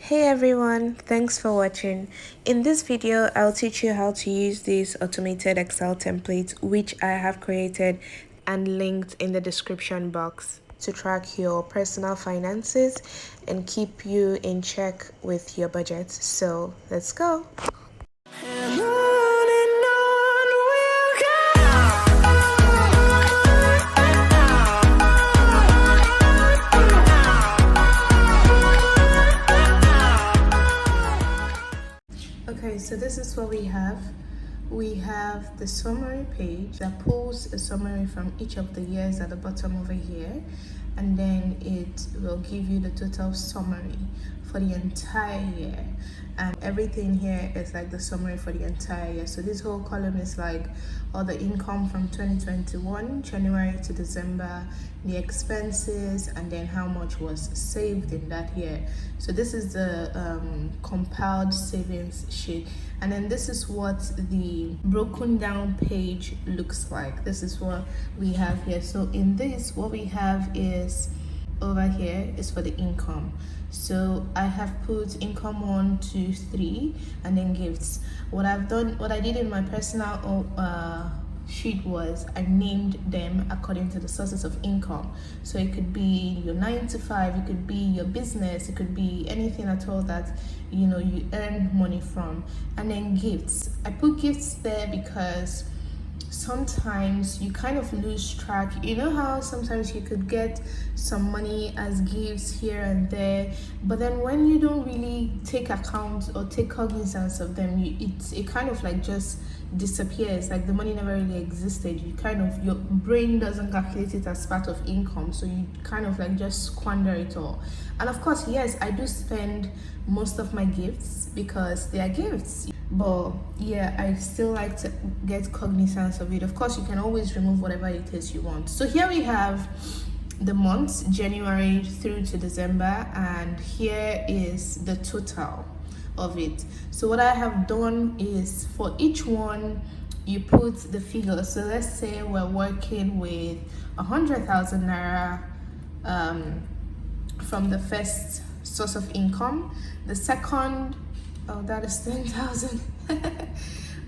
Hey everyone, thanks for watching. In this video, I'll teach you how to use this automated Excel template which I have created and linked in the description box to track your personal finances and keep you in check with your budget. So let's go. Okay, so this is what we have. We have the summary page that pulls a summary from each of the years at the bottom over here, and then it will give you the total summary for the entire year, and everything here is like the summary for the entire year. So this whole column is like all the income from 2021 January to December, the expenses, and then how much was saved in that year. So this is the compiled savings sheet, and then this is what the broken down page looks like. This is what we have here. So in this, what we have is over here is for the income. So I have put income 1, 2, 3, and then gifts. What I did in my personal sheet was I named them according to the sources of income. So it could be your 9 to 5, it could be your business, it could be anything at all that you earn money from. And then gifts, I put gifts there because sometimes you kind of lose track. You know how sometimes you could get some money as gifts here and there, but then when you don't really take account or take cognizance of them, it kind of like just disappears, like the money never really existed. Your brain doesn't calculate it as part of income, so you kind of like just squander it all. And of course, yes, I do spend most of my gifts because they are gifts, but yeah, I still like to get cognizance of it. Of course, you can always remove whatever it is you want. So here we have the months January through to December, and here is the total of it. So what I have done is for each one you put the figure. So let's say we're working with 100,000 naira from the first source of income. The second, oh, that is 10,000.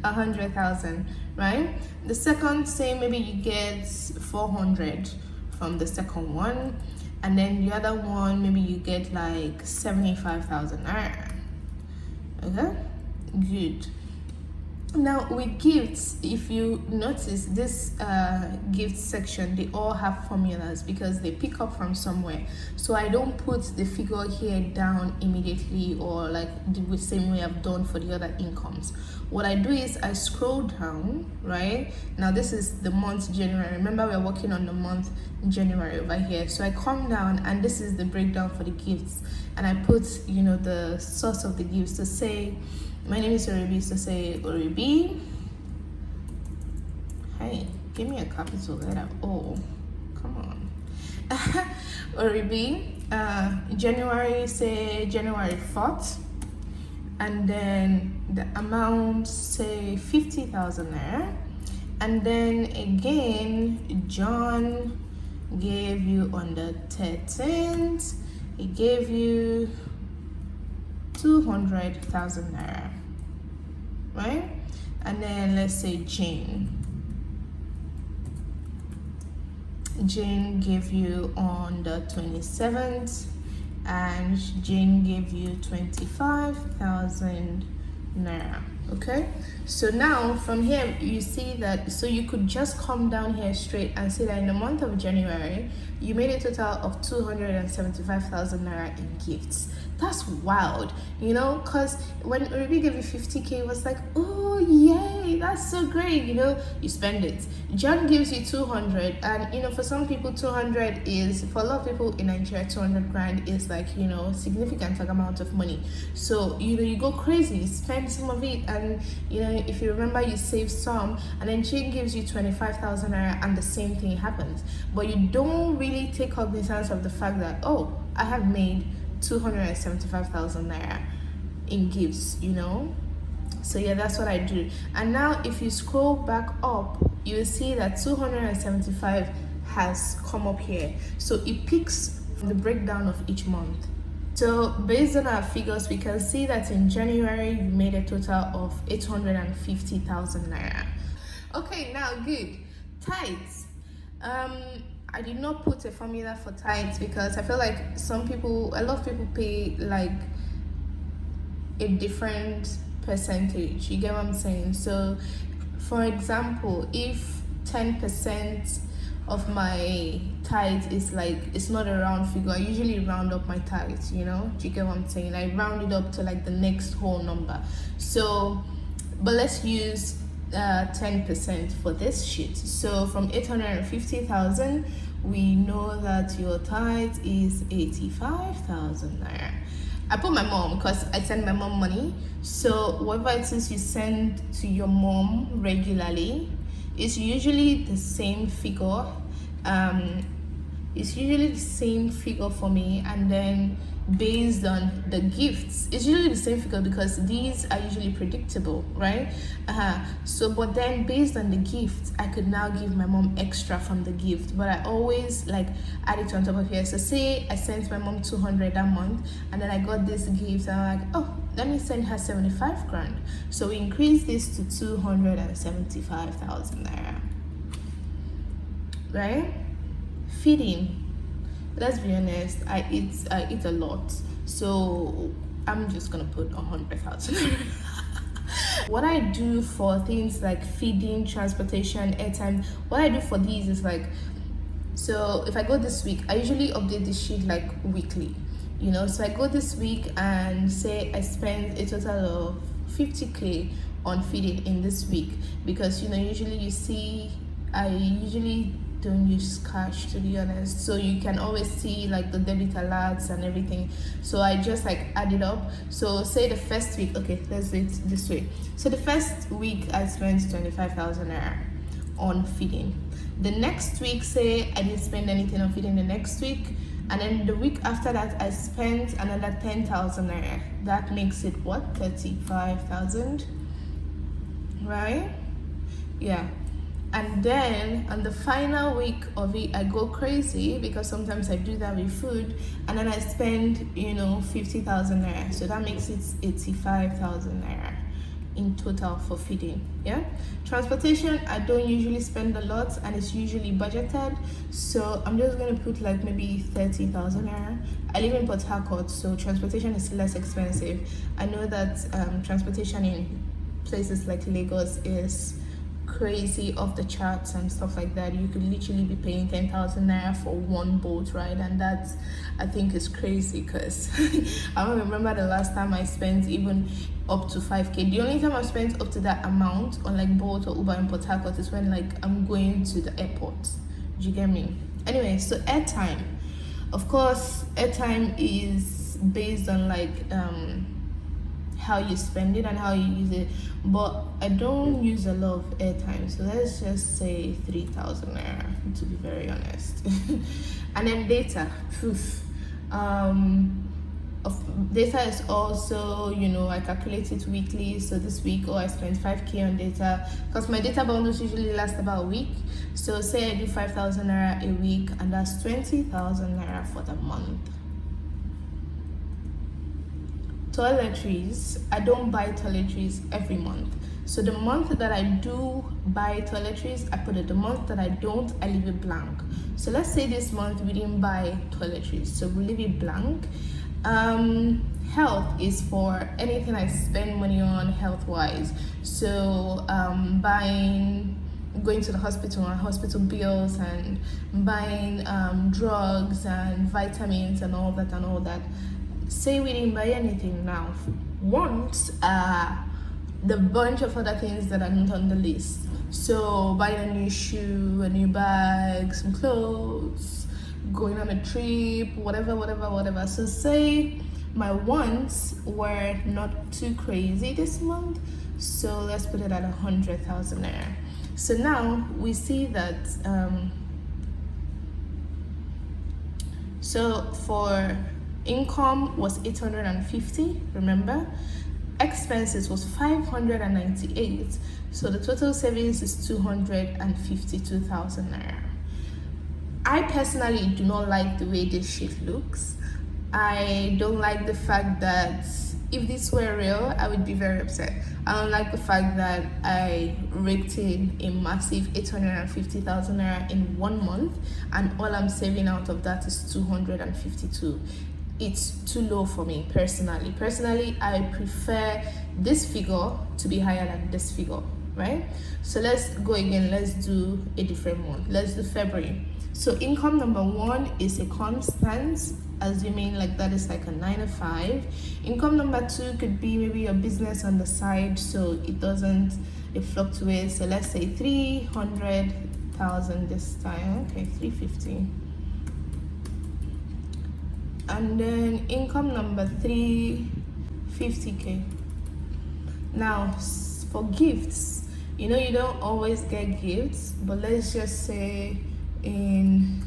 100,000, right? The second, say maybe you get 400 from the second one, and then the other one maybe you get like 75,000. Okay, good. Now with gifts, if you notice this gift section, they all have formulas because they pick up from somewhere. So I don't put the figure here down immediately or like the same way I've done for the other incomes. What I do is I scroll down, right? Now this is the month January. Remember, we're working on the month January over here. So I come down and this is the breakdown for the gifts, and I put the source of the gifts. To say my name is Oribi, so say Oribi. Hey, give me a capital letter. Oh, come on. Oribi, January, say January 4th. And then the amount, say 50,000 naira. And then again, John gave you on the 13th, he gave you 200,000 naira, right? And then let's say Jane gave you on the 27th, and Jane gave you 25,000 naira. Okay, so now from here you see that, so you could just come down here straight and see that in the month of January you made a total of 275,000 naira in gifts. That's wild, because when Ruby gave you 50k, it was like, oh yay, that's so great, you spend it. John gives you 200, and for some people 200 is, for a lot of people in Nigeria, 200 grand is like significant amount of money. So you go crazy, you spend some of it, and if you remember, you save some, and then Jane gives you 25,000 naira and the same thing happens. But you don't really take cognizance of the fact that, oh, I have made 275,000 naira in gifts. So yeah, that's what I do. And now if you scroll back up, you will see that 275 has come up here. So it picks the breakdown of each month. So based on our figures, we can see that in January you made a total of 850,000 naira. Okay, now good. Tithes. I did not put a formula for tithes because I feel like a lot of people pay like a different percentage. You get what I'm saying? So for example, if 10% of my tithe is like, it's not a round figure, I usually round up my tithe, you know, do you get what I'm saying? I round it up to like the next whole number. So but let's use 10% for this sheet. So from 850,000, we know that your tithe is 85,000 naira. I put my mom because I send my mom money. So whatever it is you send to your mom regularly, it's usually the same figure. It's usually the same figure for me, and then based on the gifts, it's usually the same figure because these are usually predictable, right? So but then based on the gift, I could now give my mom extra from the gift, but I always like add it on top of here. So say I sent my mom 200 that month, and then I got this gift, and I'm like, oh, let me send her 75 grand. So we increase this to 275,000 naira, right? Feeding. Let's be honest, I eat a lot, so I'm just gonna put 100,000. What I do for things like feeding, transportation, airtime, what I do for these is like, so if I go this week, I usually update this sheet like weekly, you know. So I go this week and say I spend a total of 50k on feeding in this week, because you know usually you see I usually don't use cash, to be honest, so you can always see like the debit alerts and everything. So I just like add it up. So say the first week, okay, let's do it this way. So the first week I spent 25,000 naira on feeding. The next week, say I didn't spend anything on feeding the next week, and then the week after that I spent another 10,000 naira. That makes it what, 35,000, right? Yeah. And then on the final week of it, I go crazy because sometimes I do that with food, and then I spend, you know, 50,000 naira. So that makes it 85,000 naira in total for feeding. Yeah. Transportation, I don't usually spend a lot, and it's usually budgeted. So I'm just gonna put like maybe 30,000 naira. I live in Port Harcourt, so transportation is less expensive. I know that transportation in places like Lagos is crazy, off the charts and stuff like that. You could literally be paying 10,000 naira for one boat ride, and that's, I think, is crazy because I don't remember the last time I spent even up to 5k. The only time I've spent up to that amount on like Bolt or Uber in Port Harcourt is when like I'm going to the airport. Do you get me? Anyway, so airtime, of course, airtime is based on like how you spend it and how you use it, but I don't use a lot of airtime, so let's just say 3,000 naira, to be very honest. And then data, data is also, you know, I calculate it weekly. So this week, oh, I spent 5k on data because my data bundles usually last about a week. So say I do 5,000 naira a week, and that's 20,000 naira for the month. Toiletries, I don't buy toiletries every month. So the month that I do buy toiletries, I put it. The month that I don't, I leave it blank. So let's say this month we didn't buy toiletries, so we leave it blank. Health is for anything I spend money on health-wise. So going to the hospital and hospital bills, and buying drugs and vitamins and all that. Say we didn't buy anything now. Once the bunch of other things that are not on the list. So buying a new shoe, a new bag, some clothes, going on a trip, whatever. So say my wants were not too crazy this month, so let's put it at 100,000 naira. So now we see that so for income was 850, remember? Expenses was 598, so the total savings is 252,000 naira. I personally do not like the way this sheet looks, I don't like the fact that if this were real, I would be very upset. I don't like the fact that I raked in a massive 850,000 naira in 1 month, and all I'm saving out of that is 252. It's too low for me personally. I prefer this figure to be higher than this figure, right? So let's go again. Let's do a different one. Let's do February. So income number 1 is a constant, assuming like that is like a 9 to 5. Income number 2 could be maybe a business on the side, so it fluctuates. So let's say 300,000 this time. Okay, 350. And then income number 3, 50k. Now for gifts, you don't always get gifts, but let's just say in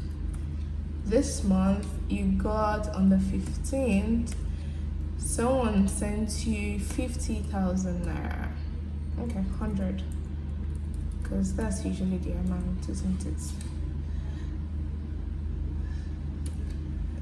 this month you got on the 15th, someone sent you 50,000 naira. Okay, 100, because that's usually the amount, isn't it?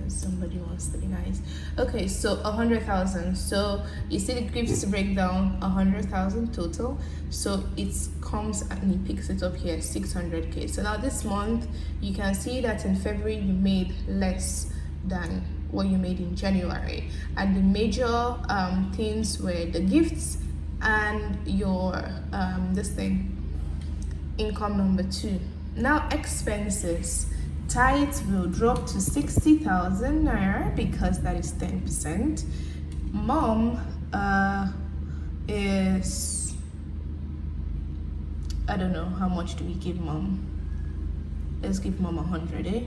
Somebody wants to be nice. Okay, so 100,000. So you see the gifts breakdown, 100,000 total. So it comes and it picks it up here, 600k. So now this month you can see that in February you made less than what you made in January, and the major things were the gifts and your income number 2. Now expenses. Tithe will drop to 60,000 naira because that is 10%. Mom is, I don't know, how much do we give mom? Let's give mom 100, eh?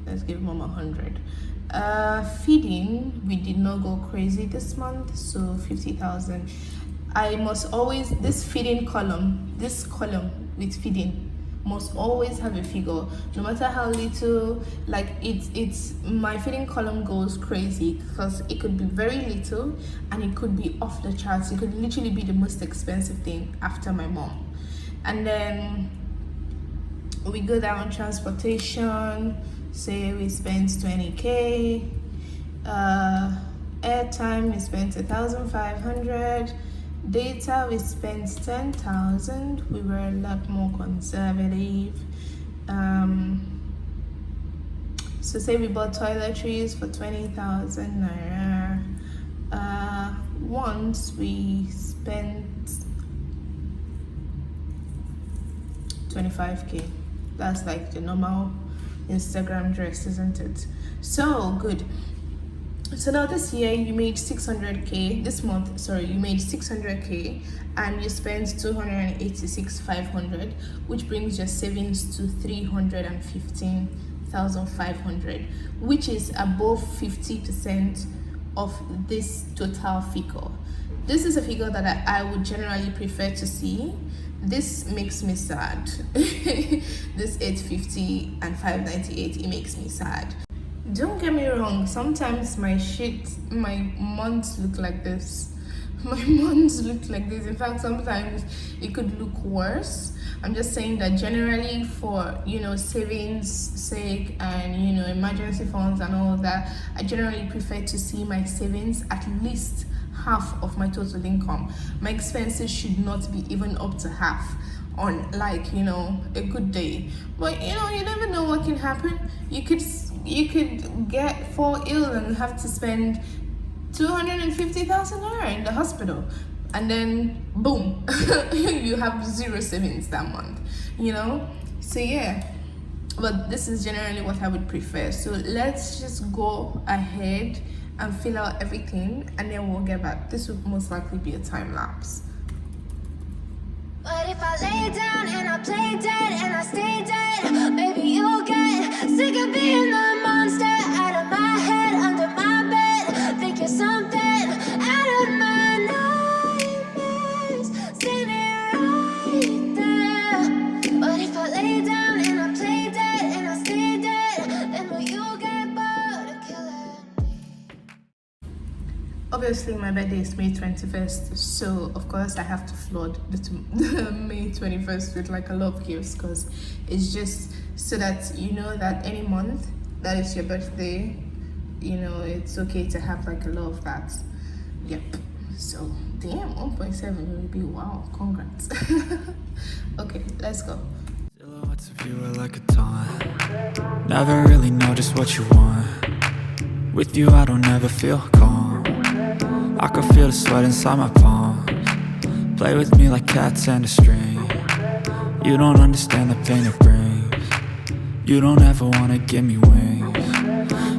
Let's give mom 100. Feeding, we did not go crazy this month, so 50,000. I must always, this column with feeding must always have a figure, no matter how little. Like it's my feeding column goes crazy because it could be very little and it could be off the charts. It could literally be the most expensive thing after my mom. And then we go down transportation, say we spent 20k, airtime we spent 1,500, data we spent 10,000. We were a lot more conservative. So say we bought toiletries for 20,000 naira. Once we spent 25k. That's like the normal Instagram dress, isn't it? So good. So now this year you made 600k. This month, sorry, you made 600k and you spent 286,500, which brings your savings to 315,500, which is above 50% of this total figure. This is a figure that I would generally prefer to see. This makes me sad. This 850 and 598, it makes me sad. Don't get me wrong, sometimes my months look like this. In fact, sometimes it could look worse. I'm just saying that generally for savings sake and emergency funds and all of that, I generally prefer to see my savings at least half of my total income. My expenses should not be even up to half on a good day. But you never know what can happen. You could fall ill and have to spend 250,000 naira in the hospital, and then boom, you have zero savings that month. So yeah, but this is generally what I would prefer. So let's just go ahead and fill out everything, and then we'll get back. This will most likely be a time lapse. But if I lay down and I play dead and I stay dead, maybe you'll get sick of being the monster out of my head, under my bed. Think you're something out of my nightmares. See me right there. But if I lay down and I play dead and I stay dead, then will you get bored of killing me? Obviously, my birthday is May 21st, so of course I have to flood the May 21st with like a lot of gifts, because it's just so that that any month that is your birthday, you know, it's okay to have like a lot of that. Yep. So damn, 1.7 will be wow, congrats. Okay, let's go. Silhouettes of you are like a taunt. Never really know just what you want. With you I don't ever feel calm. I can feel the sweat inside my palms. Play with me like cats and a string. You don't understand the pain it brings. You don't ever wanna give me wings.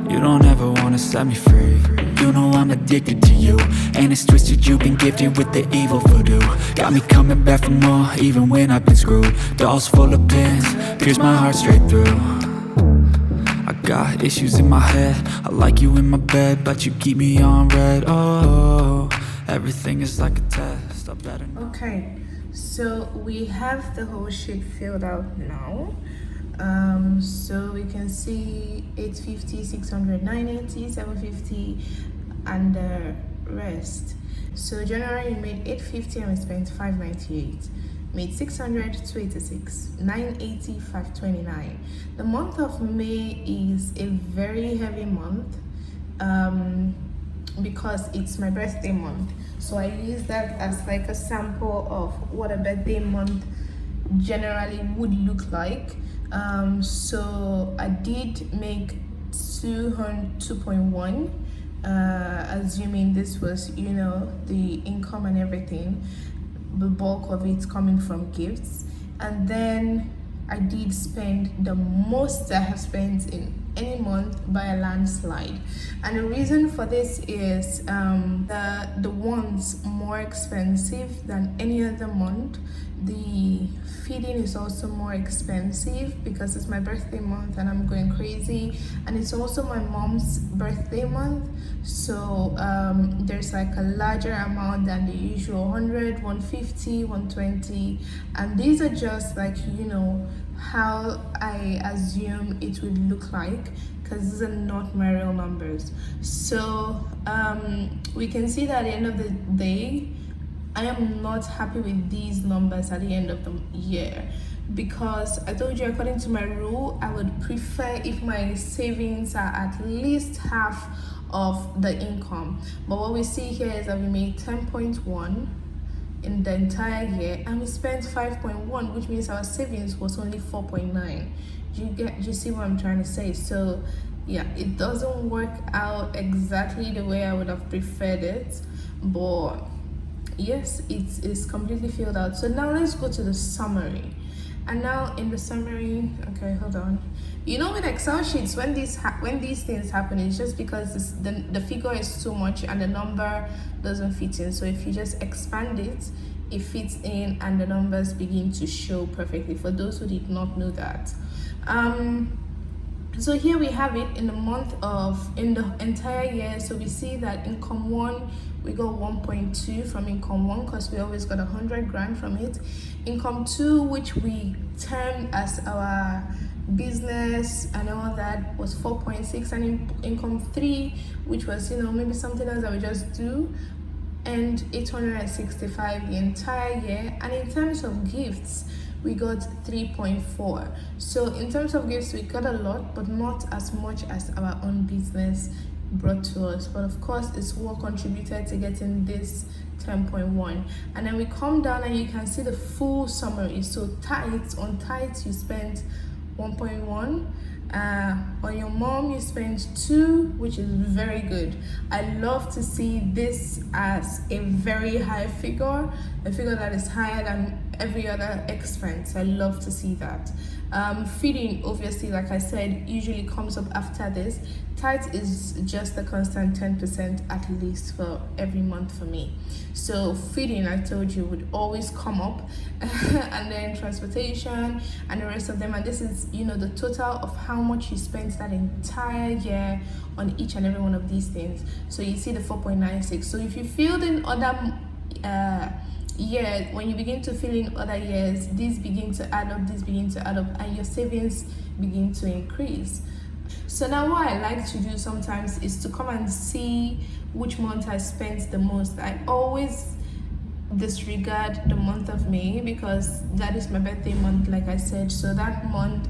You don't ever wanna set me free. You know I'm addicted to you, and it's twisted, you've been gifted with the evil voodoo. Got me coming back for more, even when I've been screwed. Dolls full of pins, pierce my heart straight through. I got issues in my head, I like you in my bed, but you keep me on red. Oh, everything is like a test, I better not. Okay, so we have the whole sheet filled out now. So we can see 850, 600, 980, 750, and the rest. So January we made 850 and we spent 598. Made 600, 286, 980, 529. The month of May is a very heavy month because it's my birthday month. So I use that as like a sample of what a birthday month generally would look like. So I did make 2.1, assuming this was, you know, the income and everything, the bulk of it coming from gifts. And then I did spend the most I have spent in any month by a landslide. And the reason for this is the one's more expensive than any other month. The feeding is also more expensive because it's my birthday month and I'm going crazy, and it's also my mom's birthday month, so there's like a larger amount than the usual 100, 150, 120, and these are just like, you know, how I assume it would look like, because these are not my real numbers. So we can see that at the end of the day I am not happy with these numbers at the end of the year, because I told you, according to my rule, I would prefer if my savings are at least half of the income. But what we see here is that we made 10.1 in the entire year and we spent 5.1, which means our savings was only 4.9. You see what I'm trying to say? So yeah, it doesn't work out exactly the way I would have preferred it, but yes, it's completely filled out. So now let's go to the summary. And now in the summary, okay, hold on. You know, with Excel sheets, when these things happen, it's just because the figure is too much and the number doesn't fit in. So if you just expand it, it fits in and the numbers begin to show perfectly, for those who did not know that. So here we have it in the entire year. So we see that income 1, we got 1.2 from income 1 because we always got 100 grand from it. Income 2, which we termed as our business and all that, was 4.6, and income 3, which was, you know, maybe something else that we just do, and 865 the entire year. And in terms of gifts, we got 3.4. So in terms of gifts, we got a lot, but not as much as our own business brought to us. But of course, it's what contributed to getting this 10.1. And then we come down and you can see the full summary. So on tithes you spent 1.1. On your mom you spent 2, which is very good. I love to see this as a very high figure, a figure that is higher than every other expense. I love to see that. Feeding, obviously, like I said, usually comes up after this. Tithe is just a constant 10% at least for every month for me. So feeding, I told you, would always come up and then transportation and the rest of them, and this is, you know, the total of how much you spent that entire year on each and every one of these things. So you see the 4.96. So if you filled in other year, when you begin to fill in other years, these begin to add up, and your savings begin to increase. So now what I like to do sometimes is to come and see which month I spent the most. I always disregard the month of May because that is my birthday month, like I said. So that month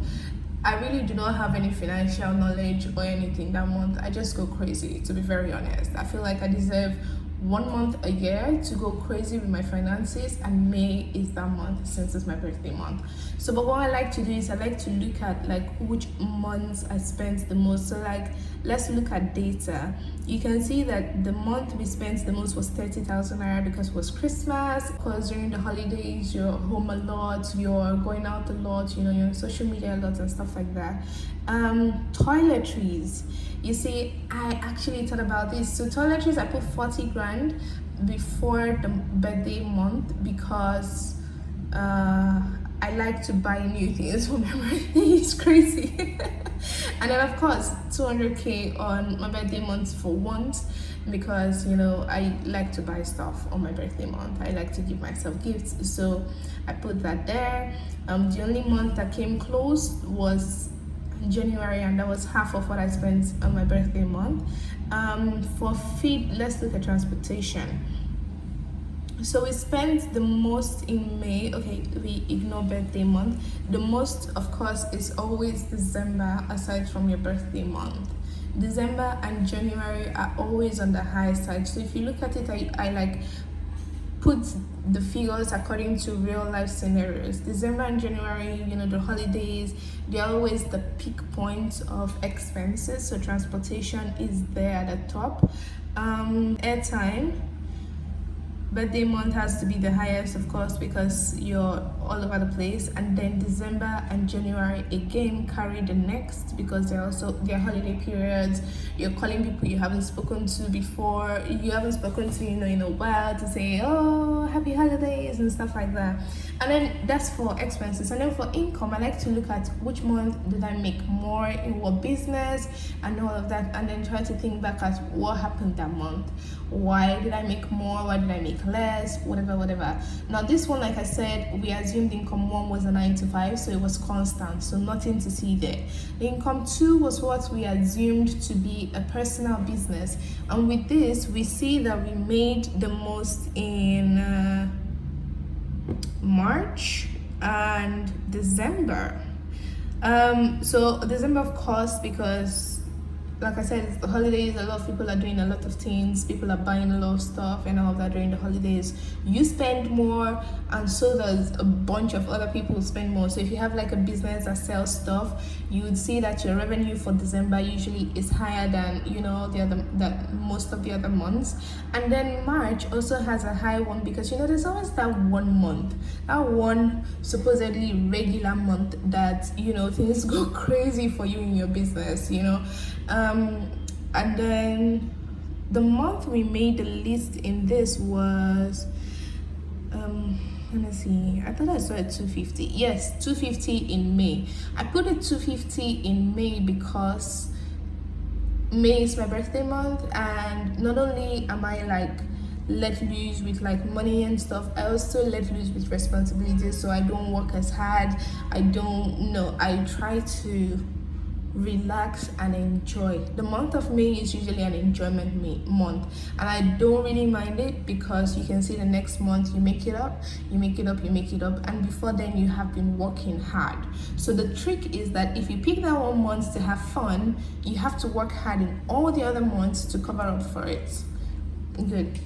I really do not have any financial knowledge or anything that month. I just go crazy, to be very honest. I feel like I deserve 1 month a year to go crazy with my finances, and May is that month since it's my birthday month. So but what I like to do is I like to look at like which months I spent the most. So like let's look at data. You can see that the month we spent the most was 30,000 naira because it was Christmas. Because during the holidays you're home a lot, you're going out a lot, you know, you're on social media a lot and stuff like that. Toiletries, you see, I actually thought about this. So toiletries, I put 40 grand before the birthday month because I like to buy new things for my birthday. It's crazy. And then of course 200k on my birthday month for once, because you know I like to buy stuff on my birthday month. I like to give myself gifts, so I put that there. The only month that came close was January, and that was half of what I spent on my birthday month. For feed, let's look at transportation. So we spent the most in May. Okay, we ignore birthday month. The most, of course, is always December, aside from your birthday month. December and January are always on the high side. So if you look at it, I like put the figures according to real life scenarios. December and January, you know, the holidays, they're always the peak points of expenses. So transportation is there at the top. Airtime, birthday month has to be the highest, of course, because you're all over the place. And then December and January again carry the next, because they're holiday periods. You're calling people you haven't spoken to before, you haven't spoken to, you know, in a while, to say, oh, happy holidays and stuff like that. And then that's for expenses. And then for income, I like to look at which month did I make more in what business and all of that, and then try to think back at what happened that month. Why did I make more? Why did I make less? Whatever. Now this one, like I said, we assumed income 1 was a 9 to 5, so it was constant, so nothing to see there. Income 2 was what we assumed to be a personal business, and with this we see that we made the most in March and December. So December, of course, because like I said, it's the holidays. A lot of people are doing a lot of things. People are buying a lot of stuff and all of that during the holidays. You spend more, and so does a bunch of other people spend more. So if you have like a business that sells stuff, you would see that your revenue for December usually is higher than, you know, that most of the other months. And then March also has a high one, because you know there's always that 1 month, that one supposedly regular month that, you know, things go crazy for you in your business, you know. And then the month we made the least in this was let me see, I thought I saw it 250. Yes, 250 in May. I put it 250 in May because May is my birthday month, and not only am I like let loose with like money and stuff, I also let loose with responsibilities. So I don't work as hard. I try to relax and enjoy. The month of May is usually an enjoyment month, and I don't really mind it, because you can see the next month you make it up, and before then you have been working hard. So the trick is that if you pick that 1 month to have fun, you have to work hard in all the other months to cover up for it. Good.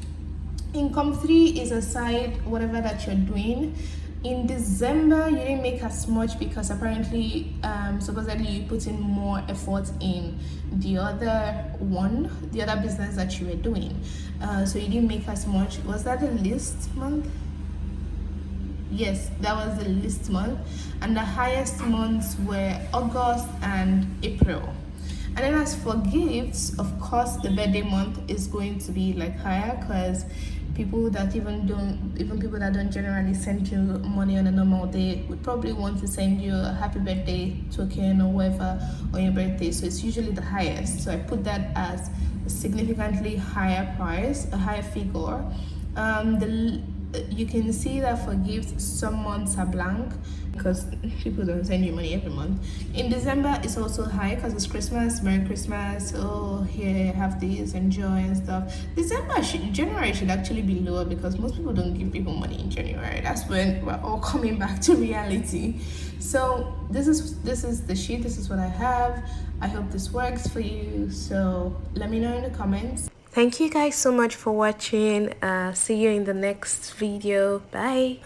Income 3 is aside whatever that you're doing. In December, you didn't make as much because apparently, supposedly you put in more effort in the other business that you were doing. So you didn't make as much. Was that the least month? Yes, that was the least month. And the highest months were August and April. And then as for gifts, of course, the birthday month is going to be like higher, because people that people that don't generally send you money on a normal day would probably want to send you a happy birthday token or whatever on your birthday. So it's usually the highest. So I put that as a significantly higher price, a higher figure. You can see that for gifts, some months are blank, because people don't send you money every month. In December it's also high because it's Christmas. Merry Christmas. Oh, here, have this, enjoy and stuff. January should actually be lower because most people don't give people money in January. That's when we're all coming back to reality. So this is the sheet. This is what I have. I hope this works for you. So let me know in the comments. Thank you guys so much for watching. See you in the next video. Bye.